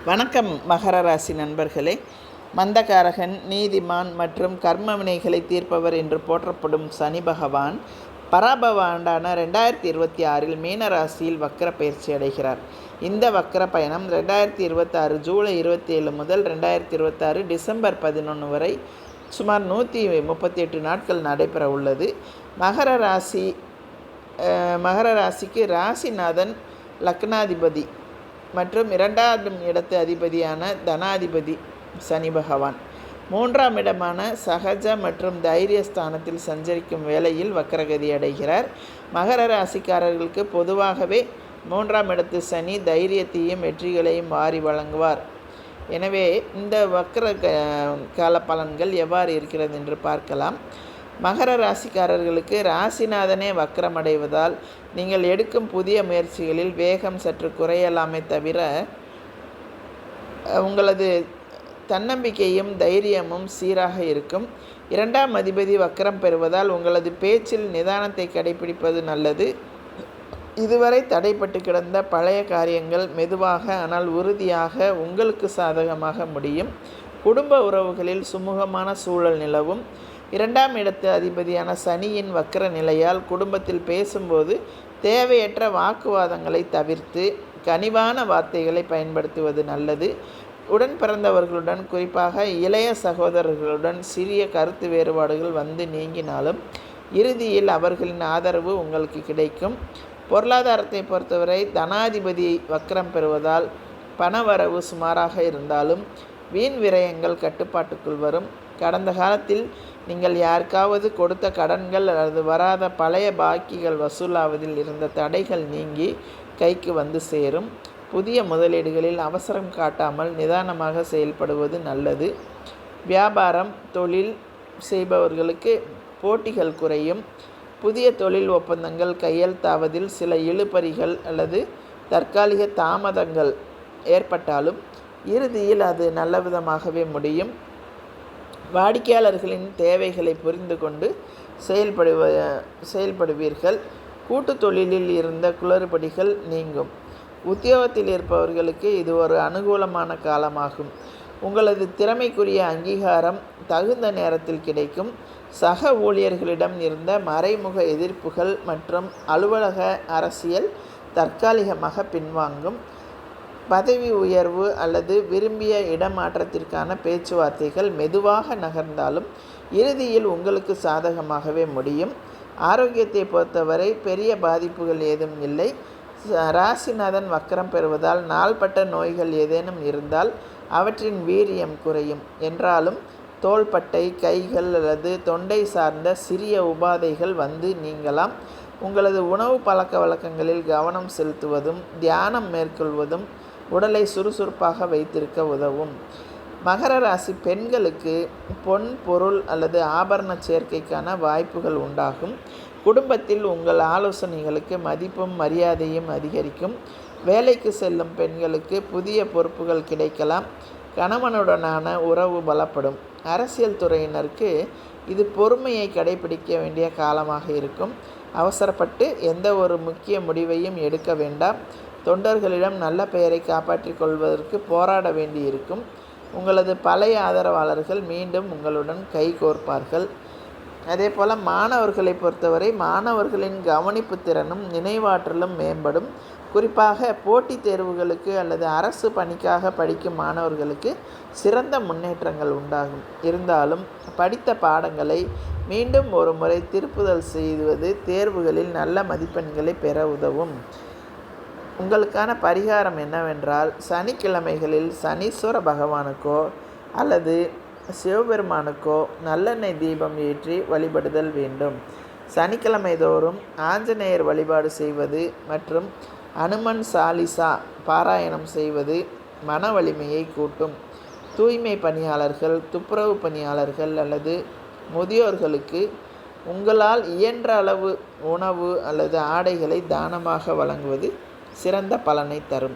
வணக்கம் மகர ராசி நண்பர்களே. மந்தகாரகன், நீதிமான் மற்றும் கர்ம வினைகளை தீர்ப்பவர் என்று போற்றப்படும் சனி பகவான் பராபவ ஆண்டான 2026 மீன ராசியில் வக்ர பயிற்சி அடைகிறார். இந்த வக்ர பயணம் 2026 ஜூலை 27 முதல் 2026 டிசம்பர் 11 வரை சுமார் 138 நாட்கள் நடைபெற உள்ளது. மகர ராசிக்கு ராசிநாதன் லக்னாதிபதி மற்றும் 2ஆம் இடத்து அதிபதியான தனாதிபதி சனி பகவான் 3ஆம் இடமான சகஜ மற்றும் தைரிய ஸ்தானத்தில் சஞ்சரிக்கும் வேளையில் வக்ரகதி அடைகிறார். மகர ராசிக்காரர்களுக்கு பொதுவாகவே 3ஆம் இடத்து சனி தைரியத்தையும் வெற்றிகளையும் வாரி வழங்குவார். எனவே இந்த வக்ர கால பலன்கள் எவ்வாறு இருக்கிறது என்று பார்க்கலாம். மகர ராசிக்காரர்களுக்கு ராசிநாதனே வக்ரமடைவதால் நீங்கள் எடுக்கும் புதிய முயற்சிகளில் வேகம் சற்று குறையலாமே தவிர உங்களது தன்னம்பிக்கையும் தைரியமும் சீராக இருக்கும். 2ஆம் அதிபதி வக்ரம் பெறுவதால் உங்களது பேச்சில் நிதானத்தை கடைபிடிப்பது நல்லது. இதுவரை தடைப்பட்டு கிடந்த பழைய காரியங்கள் மெதுவாக ஆனால் உறுதியாக உங்களுக்கு சாதகமாக முடியும். குடும்ப உறவுகளில் சுமூகமான சூழல் நிலவும். 2ஆம் இடத்து அதிபதியான சனியின் வக்ர நிலையால் குடும்பத்தில் பேசும்போது தேவையற்ற வாக்குவாதங்களை தவிர்த்து கனிவான வார்த்தைகளை பயன்படுத்துவது நல்லது. உடன் பிறந்தவர்களுடன், குறிப்பாக இளைய சகோதரர்களுடன் சிறிய கருத்து வேறுபாடுகள் வந்து நீங்கினாலும் இறுதியில் அவர்களின் ஆதரவு உங்களுக்கு கிடைக்கும். பொருளாதாரத்தை பொறுத்தவரை தனாதிபதி வக்ரம் பெறுவதால் பணவரவு சுமாராக இருந்தாலும் வீண் விரயங்கள் கட்டுப்பாட்டுக்குள் வரும். கடந்த காலத்தில் நீங்கள் யாருக்காவது கொடுத்த கடன்கள் அல்லது வராத பழைய பாக்கிகள் வசூலாவதில் இருந்த தடைகள் நீங்கி கைக்கு வந்து சேரும். புதிய முதலீடுகளில் அவசரம் காட்டாமல் நிதானமாக செயல்படுவது நல்லது. வியாபாரம், தொழில் செய்பவர்களுக்கு போட்டிகள் குறையும். புதிய தொழில் ஒப்பந்தங்கள் கையெழுத்தாவதில் சில இழுபறிகள் அல்லது தற்காலிக தாமதங்கள் ஏற்பட்டாலும் இறுதியில் அது நல்லவிதமாகவே முடியும். வாடிக்கையாளர்களின் தேவைகளை புரிந்து கொண்டு செயல்படுவீர்கள். கூட்டு தொழிலில் இருந்த குளறுபடிகள் நீங்கும். உத்தியோகத்தில் இருப்பவர்களுக்கு இது ஒரு அனுகூலமான காலமாகும். உங்களது திறமைக்குரிய அங்கீகாரம் தகுந்த நேரத்தில் கிடைக்கும். சக ஊழியர்களிடம் இருந்த மறைமுக எதிர்ப்புகள் மற்றும் அலுவலக அரசியல் தற்காலிகமாக பின்வாங்கும். பதவி உயர்வு அல்லது விரும்பிய இடமாற்றத்திற்கான பேச்சுவார்த்தைகள் மெதுவாக நகர்ந்தாலும் இறுதியில் உங்களுக்கு சாதகமாகவே முடியும். ஆரோக்கியத்தை பொறுத்தவரை பெரிய பாதிப்புகள் ஏதும் இல்லை. ராசிநாதன் வக்ரம் பெறுவதால் நாள்பட்ட நோய்கள் ஏதேனும் இருந்தால் அவற்றின் வீரியம் குறையும். என்றாலும் தோள்பட்டை, கைகள் அல்லது தொண்டை சார்ந்த சிறிய உபாதைகள் வந்து நீங்கலாம். உங்களது உணவு பழக்க வழக்கங்களில் கவனம் செலுத்துவதும் தியானம் மேற்கொள்வதும் உடலை சுறுசுறுப்பாக வைத்திருக்க உதவும். மகர ராசி பெண்களுக்கு பொன், பொருள் அல்லது ஆபரண சேர்க்கைக்கான வாய்ப்புகள் உண்டாகும். குடும்பத்தில் உங்கள் ஆலோசனைகளுக்கு மதிப்பும் மரியாதையும் அதிகரிக்கும். வேலைக்கு செல்லும் பெண்களுக்கு புதிய பொறுப்புகள் கிடைக்கலாம். கணவனுடனான உறவு பலப்படும். அரசியல் துறையினருக்கு இது பொறுமையை கடைபிடிக்க வேண்டிய காலமாக இருக்கும். அவசரப்பட்டு எந்த ஒரு முக்கிய முடிவையும் எடுக்க வேண்டாம். தொண்டர்களிடம் நல்ல பெயரை காப்பாற்றிக் கொள்வதற்கு போராட வேண்டியிருக்கும். உங்களது பழைய ஆதரவாளர்கள் மீண்டும் உங்களுடன் கைகோர்ப்பார்கள். அதே போல் மாணவர்களை பொறுத்தவரை மாணவர்களின் கவனிப்பு திறனும் நினைவாற்றலும் மேம்படும். குறிப்பாக போட்டித் தேர்வுகளுக்கு அல்லது அரசு பணிக்காக படிக்கும் மாணவர்களுக்கு சிறந்த முன்னேற்றங்கள் உண்டாகும். இருந்தாலும் படித்த பாடங்களை மீண்டும் ஒரு முறை திருப்புதல் செய்வது தேர்வுகளில் நல்ல மதிப்பெண்களை பெற உதவும். உங்களுக்கான பரிகாரம் என்னவென்றால், சனிக்கிழமைகளில் சனீஸ்வர பகவானுக்கோ அல்லது சிவபெருமானுக்கோ நல்லெண்ணெய் தீபம் ஏற்றி வழிபடுதல் வேண்டும். சனிக்கிழமை தோறும் ஆஞ்சநேயர் வழிபாடு செய்வது மற்றும் அனுமன் சாலிசா பாராயணம் செய்வது மன வலிமையை கூட்டும். தூய்மை பணியாளர்கள், துப்புரவு பணியாளர்கள் அல்லது முதியோர்களுக்கு உங்களால் இயன்ற அளவு உணவு அல்லது ஆடைகளை தானமாக வழங்குவது சிறந்த பலனை தரும்.